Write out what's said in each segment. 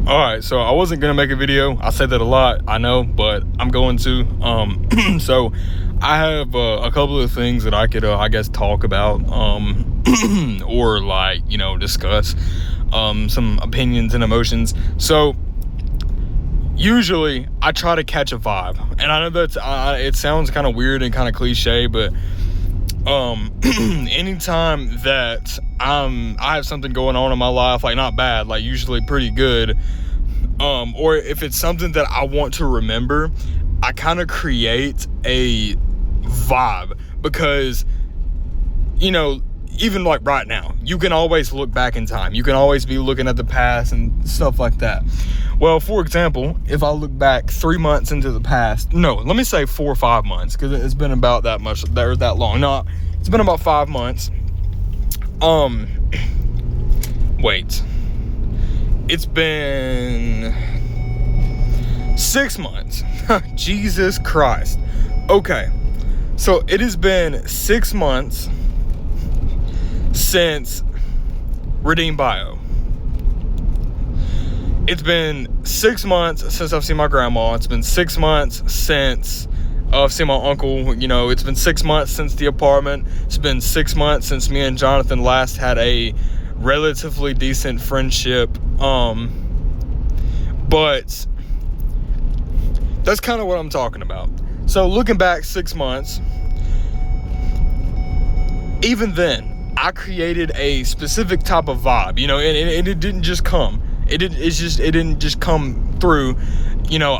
All right, so I wasn't gonna make a video. I say that a lot, I know, but I'm going to. So I have a couple of things that I could, I guess, talk about, or like, discuss, some opinions and emotions. So usually I try to catch a vibe, and I know that's it sounds kind of weird and kind of cliche, but anytime that I have something going on in my life, like not bad, like usually pretty good, or if it's something that I want to remember, I kind of create a vibe, because even like right now, you can always look back in time, you can always be looking at the past and stuff like that. Well, for example, if I look back 3 months into the past, no, let me say 4 or 5 months, because it's been about that much, or that long. No, it's been about 5 months. Wait, it's been 6 months. Jesus Christ. Okay, so it has been 6 months since Redeem Bio. It's been 6 months since I've seen my grandma. It's been 6 months since I've seen my uncle. It's been 6 months since the apartment. It's been 6 months since me and Jonathan last had a relatively decent friendship. But that's kind of what I'm talking about. So looking back 6 months, even then, I created a specific type of vibe, and it didn't just come. It didn't just come through.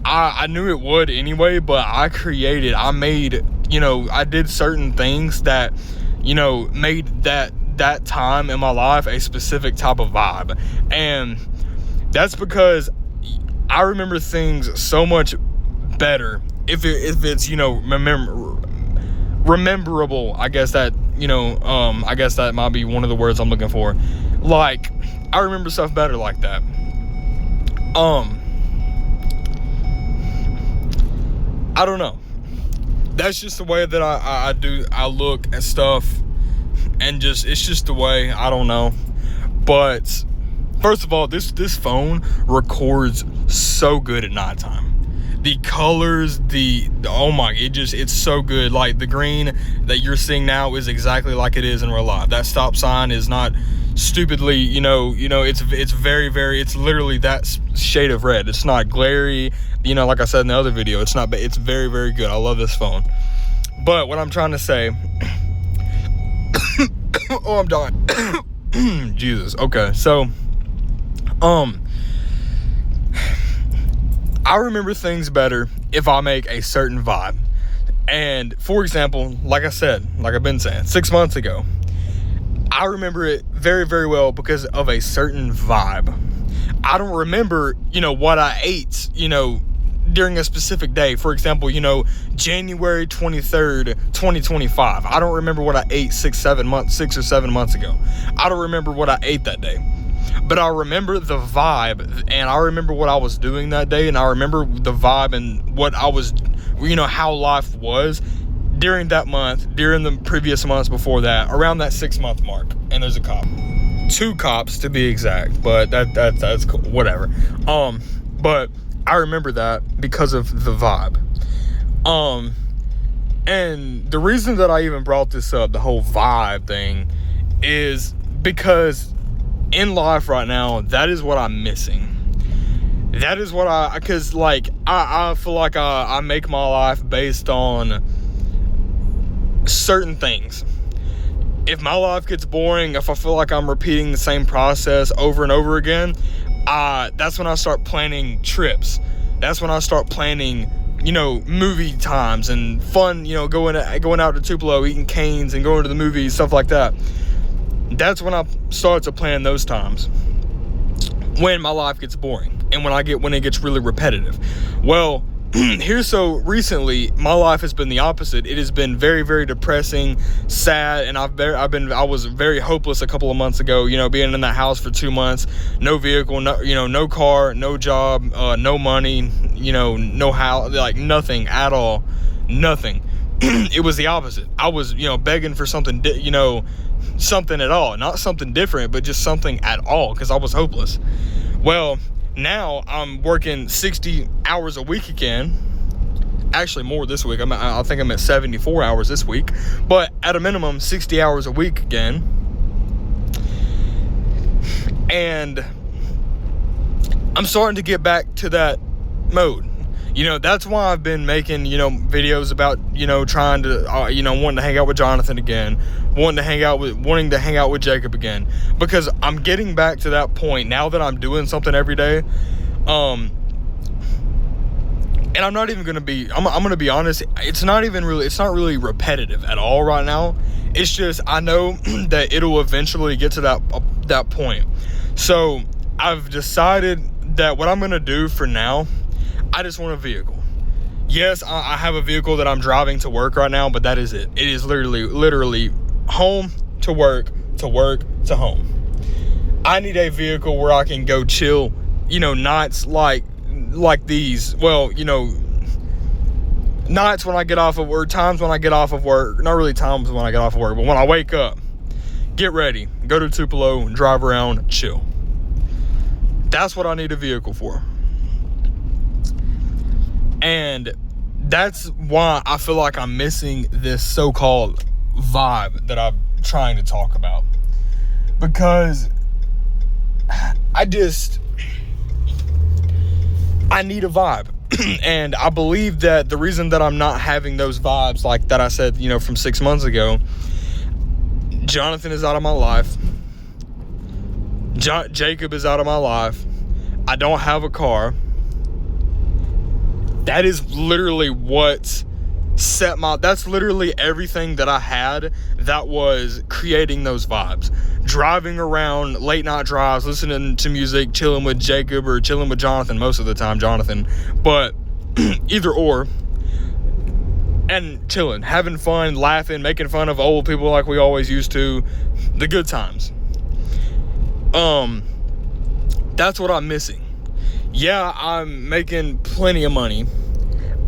I knew it would anyway, but I did certain things that, made that time in my life a specific type of vibe. And that's because I remember things so much better if it's, rememberable. I guess that, I guess that might be one of the words I'm looking for. Like, I remember stuff better like that. I don't know. That's just the way that I look at stuff, and it's just the way, I don't know. But first of all, this phone records so good at nighttime. The colors, it's so good. Like the green that you're seeing now is exactly like it is in real life. That stop sign is not stupidly, it's very, very, it's literally that shade of red. It's not glary, like I said in the other video. It's not, it's very, very good. I love this phone. But what I'm trying to say, oh, I'm dying. Jesus. Okay, so I remember things better if I make a certain vibe. And for example, like I said, like I've been saying, 6 months ago, I remember it very, very well because of a certain vibe. I don't remember, what I ate, during a specific day. For example, January 23rd, 2025. I don't remember what I ate 6 or 7 months ago. I don't remember what I ate that day. But I remember the vibe, and I remember what I was doing that day, and I remember the vibe and what I was, how life was during that month, during the previous months before that, around that 6 month mark. And there's a cop. 2 cops to be exact, but that's cool, whatever. But I remember that because of the vibe. And the reason that I even brought this up, the whole vibe thing, is because in life right now, that is what I'm missing. That is what because like I feel like I make my life based on certain things. If my life gets boring, if I feel like I'm repeating the same process over and over again, that's when I start planning trips. That's when I start planning, movie times and fun, going out to Tupelo, eating canes and going to the movies, stuff like that. That's when I start to plan those times, when my life gets boring and when it gets really repetitive. Well, so recently my life has been the opposite. It has been very, very depressing, sad, and I was very hopeless a couple of months ago, being in that house for 2 months, no vehicle, no car, no job, no money, no house, like nothing at all, nothing. It was the opposite. I was, begging for something, something at all, not something different, but just something at all, because I was hopeless. Well, now I'm working 60 hours a week again. Actually, more this week. I think I'm at 74 hours this week. But at a minimum, 60 hours a week again. And I'm starting to get back to that mode. You know, that's why I've been making, you know, videos about, you know, trying to, wanting to hang out with Jonathan again, wanting to hang out with Jacob again, because I'm getting back to that point now that I'm doing something every day. And I'm not even going to be, I'm going to be honest, it's not really repetitive at all right now. It's just, I know that it'll eventually get to that point. So I've decided that what I'm going to do for now, I just want a vehicle. Yes, I have a vehicle that I'm driving to work right now, but that is it. It is literally home to work to home. I need a vehicle where I can go chill, you know, nights like these. Well, you know, nights when I get off of work, times when I get off of work, not really times when I get off of work, but when I wake up, get ready, go to Tupelo, drive around, chill. That's what I need a vehicle for. And that's why I feel like I'm missing this so-called vibe that I'm trying to talk about. Because I need a vibe. And I believe that the reason that I'm not having those vibes, like that I said, you know, from 6 months ago, Jonathan is out of my life. Jacob is out of my life. I don't have a car. That is literally what that's literally everything that I had that was creating those vibes. Driving around, late night drives, listening to music, chilling with Jacob or chilling with Jonathan, most of the time Jonathan, but either or, and chilling, having fun, laughing, making fun of old people like we always used to, the good times. That's what I'm missing. Yeah, I'm making plenty of money.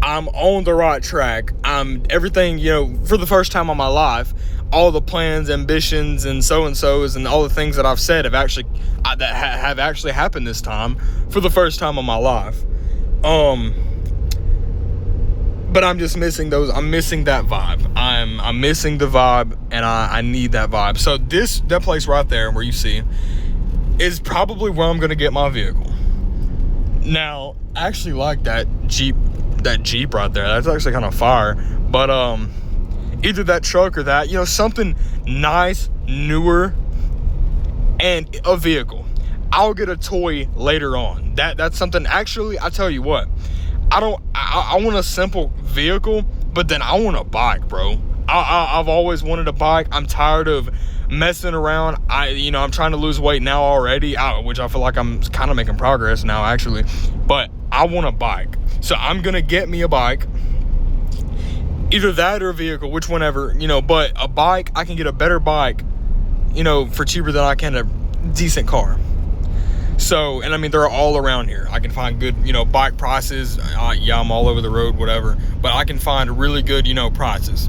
I'm on the right track. I'm everything, you know, for the first time in my life, all the plans, ambitions, and so-and-sos, and all the things that I've said have actually happened this time for the first time in my life. But I'm just missing those. I'm missing that vibe. I'm missing the vibe, and I need that vibe. So that place right there where you see is probably where I'm going to get my vehicle. Now, I actually like that Jeep right there. That's actually kind of fire. But either that truck or that, you know, something nice, newer, and a vehicle. I'll get a toy later on. That's something. Actually, I tell you what, I want a simple vehicle, but then I want a bike, bro. I've always wanted a bike. I'm tired of messing around. I'm trying to lose weight now already, which I feel like I'm kind of making progress now, actually. But I want a bike. So I'm going to get me a bike. Either that or a vehicle, which whenever, you know, but a bike, I can get a better bike, you know, for cheaper than I can a decent car. So, and I mean, they're all around here. I can find good, you know, bike prices. I'm all over the road, whatever. But I can find really good, you know, prices.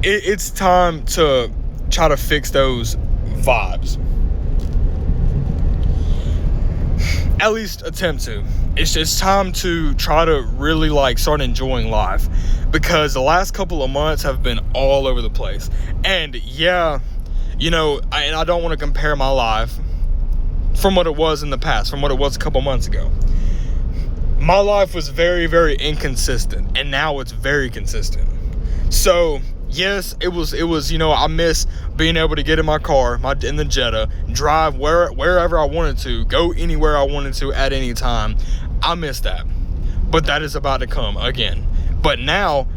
It's time to try to fix those vibes. At least attempt to. It's time to try to really like start enjoying life, because the last couple of months have been all over the place. And yeah, you know, I don't want to compare my life from what it was in the past, from what it was a couple months ago. My life was very, very inconsistent, and now it's very consistent. So yes, it was, you know, I miss being able to get in my car, in the Jetta, drive wherever I wanted to, go anywhere I wanted to at any time. I miss that. But that is about to come again. But now,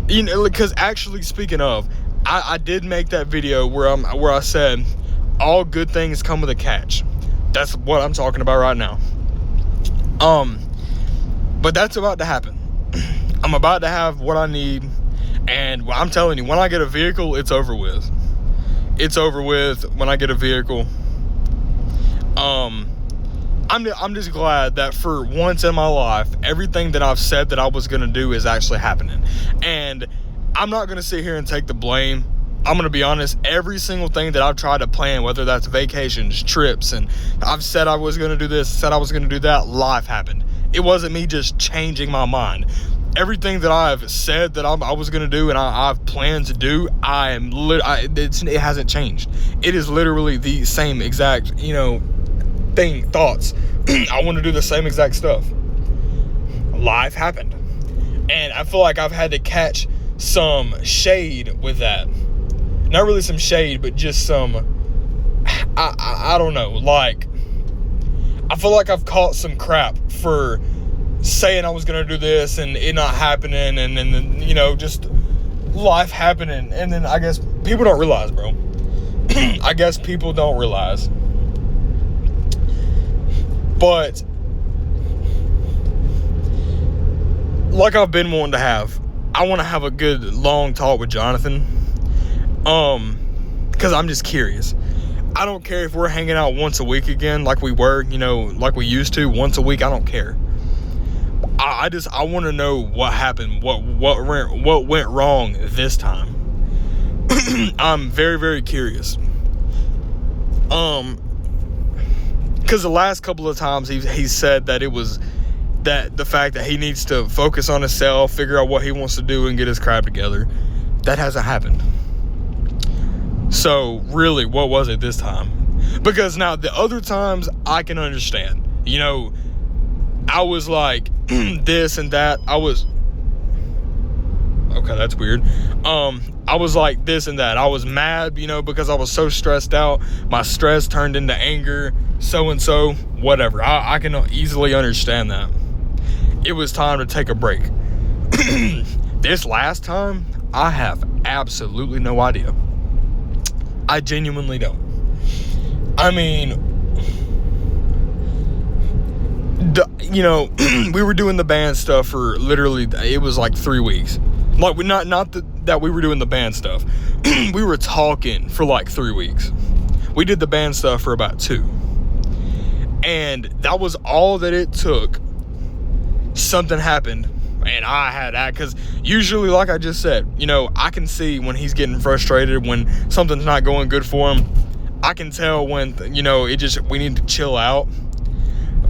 you know, because actually speaking of, I did make that video where I said all good things come with a catch. That's what I'm talking about right now. But that's about to happen. I'm about to have what I need. And I'm telling you, when I get a vehicle, it's over with. It's over with when I get a vehicle. I'm just glad that for once in my life, everything that I've said that I was going to do is actually happening. And I'm not going to sit here and take the blame I'm going to be honest, every single thing that I've tried to plan, whether that's vacations, trips, and I've said I was going to do this, said I was going to do that, life happened. It wasn't me just changing my mind. Everything that I've said that I was going to do and I've planned to do, it hasn't changed. It is literally the same exact, thoughts. I want to do the same exact stuff. Life happened. And I feel like I've had to catch some shade with that. Not really some shade, but just some, I don't know, like, I feel like I've caught some crap for saying I was going to do this and it not happening, and then, just life happening. And then I guess people don't realize, bro. I guess people don't realize. But, like I've been wanting to have, I want to have a good long talk with Jonathan. Because I'm just curious. I don't care if we're hanging out once a week again, like we were, like we used to, once a week. I don't care. I want to know what happened, what went wrong this time. I'm very, very curious. Because the last couple of times he said that it was that the fact that he needs to focus on himself, figure out what he wants to do, and get his crap together. That hasn't happened. So really, what was it this time? Because now the other times I can understand. I was like this and that. Okay, that's weird. I was like this and that. I was mad, because I was so stressed out. My stress turned into anger, so whatever. I can easily understand that. It was time to take a break. This last time, I have absolutely no idea. I genuinely don't. I mean, we were doing the band stuff for literally, it was like 3 weeks. Like, not that we were doing the band stuff. We were talking for like 3 weeks. We did the band stuff for about 2. And that was all that it took. Something happened. And I had that, because usually, like I just said, I can see when he's getting frustrated, when something's not going good for him. I can tell when, we need to chill out.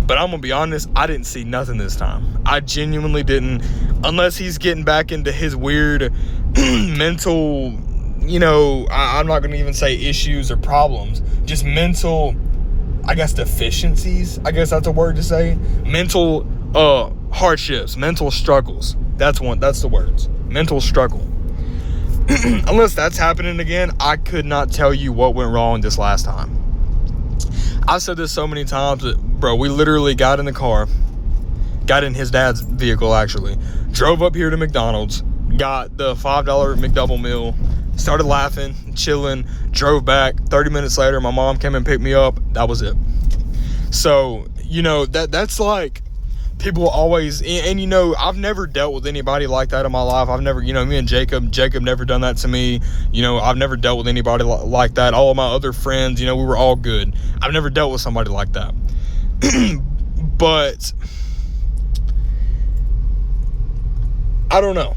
But I'm going to be honest, I didn't see nothing this time. I genuinely didn't, unless he's getting back into his weird mental, I'm not going to even say issues or problems, just mental, I guess, deficiencies. I guess that's a word to say. Mental, hardships, mental struggles. That's the words. Mental struggle. Unless that's happening again, I could not tell you what went wrong this last time. I've said this so many times, but bro, we literally got in the car, got in his dad's vehicle actually, drove up here to McDonald's, got the $5 McDouble meal, started laughing, chilling, drove back. 30 minutes later, my mom came and picked me up. That was it. So, that's like, people always, and I've never dealt with anybody like that in my life. I've never, me and Jacob never done that to me. I've never dealt with anybody like that. All of my other friends, we were all good. I've never dealt with somebody like that. But I don't know.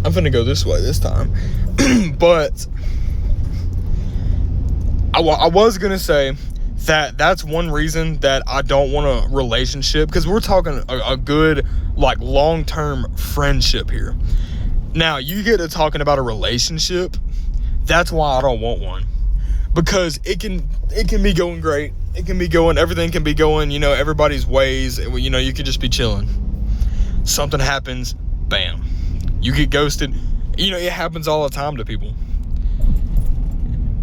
I'm finna go this way this time. But I was gonna say that's one reason that I don't want a relationship, because we're talking a good, like, long-term friendship here. Now, you get to talking about a relationship, that's why I don't want one. Because it can be going great. It can be going, everything can be going, everybody's ways. You could just be chilling. Something happens, bam. You get ghosted. It happens all the time to people.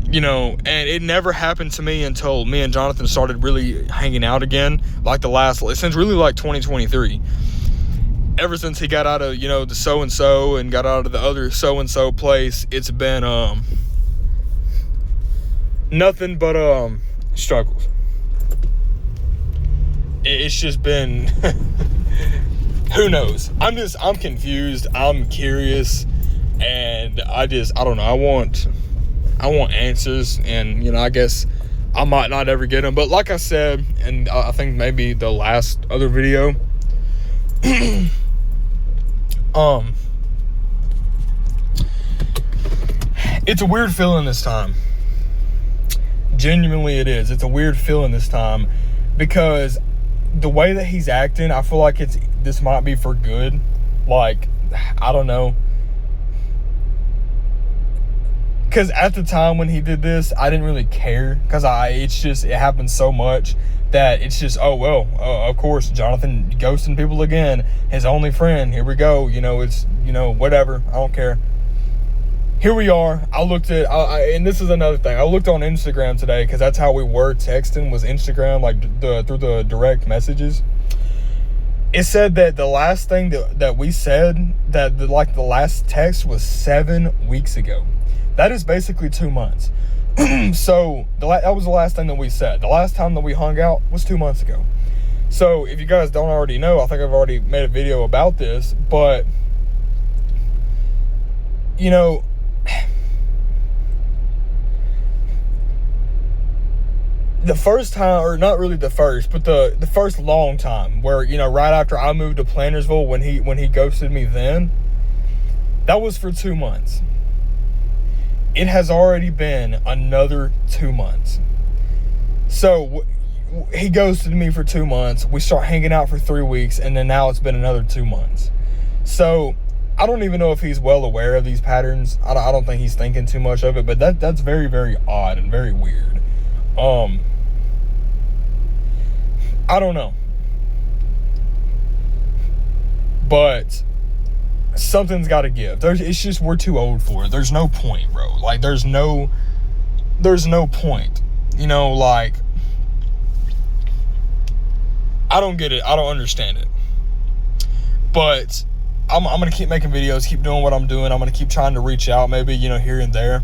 And it never happened to me until me and Jonathan started really hanging out again, like since really like 2023. Ever since he got out of, the so-and-so and got out of the other so-and-so place, it's been, nothing but, struggles. It's just been, who knows? I'm confused. I'm curious. And I don't know. I want answers, and I guess I might not ever get them, but like I said, and I think maybe the last other video, It's a weird feeling this time. Genuinely it is. It's a weird feeling this time because the way that he's acting, I feel like this might be for good. Like, I don't know. Because at the time when he did this, I didn't really care. Because it happened so much that it's just, oh, well, of course, Jonathan ghosting people again. His only friend, here we go. It's, whatever. I don't care. Here we are. I looked at, and this is another thing. I looked on Instagram today because that's how we were texting, was Instagram, like through the direct messages. It said that the last thing that we said, the last text was 7 weeks ago. That is basically 2 months. So that was the last thing that we said. The last time that we hung out was 2 months ago. So if you guys don't already know, I think I've already made a video about this, but the first time, or not really the first, but the first long time where, right after I moved to Plantersville, when he ghosted me then, that was for 2 months. It has already been another 2 months. So he ghosted me for 2 months. We start hanging out for 3 weeks, and then now it's been another 2 months. So I don't even know if he's well aware of these patterns. I don't think he's thinking too much of it, but that's very, very odd and very weird. I don't know. But something's got to give. It's just, we're too old for it. There's no point, bro. Like, there's no point. Like, I don't get it. I don't understand it. But I'm going to keep making videos, keep doing what I'm doing. I'm going to keep trying to reach out maybe, here and there.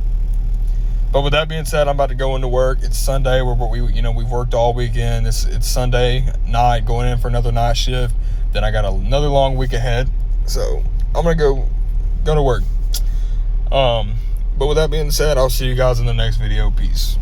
But with that being said, I'm about to go into work. It's Sunday. We've worked all weekend. It's Sunday night, going in for another night shift. Then I got another long week ahead. So I'm going to go to work. But with that being said, I'll see you guys in the next video. Peace.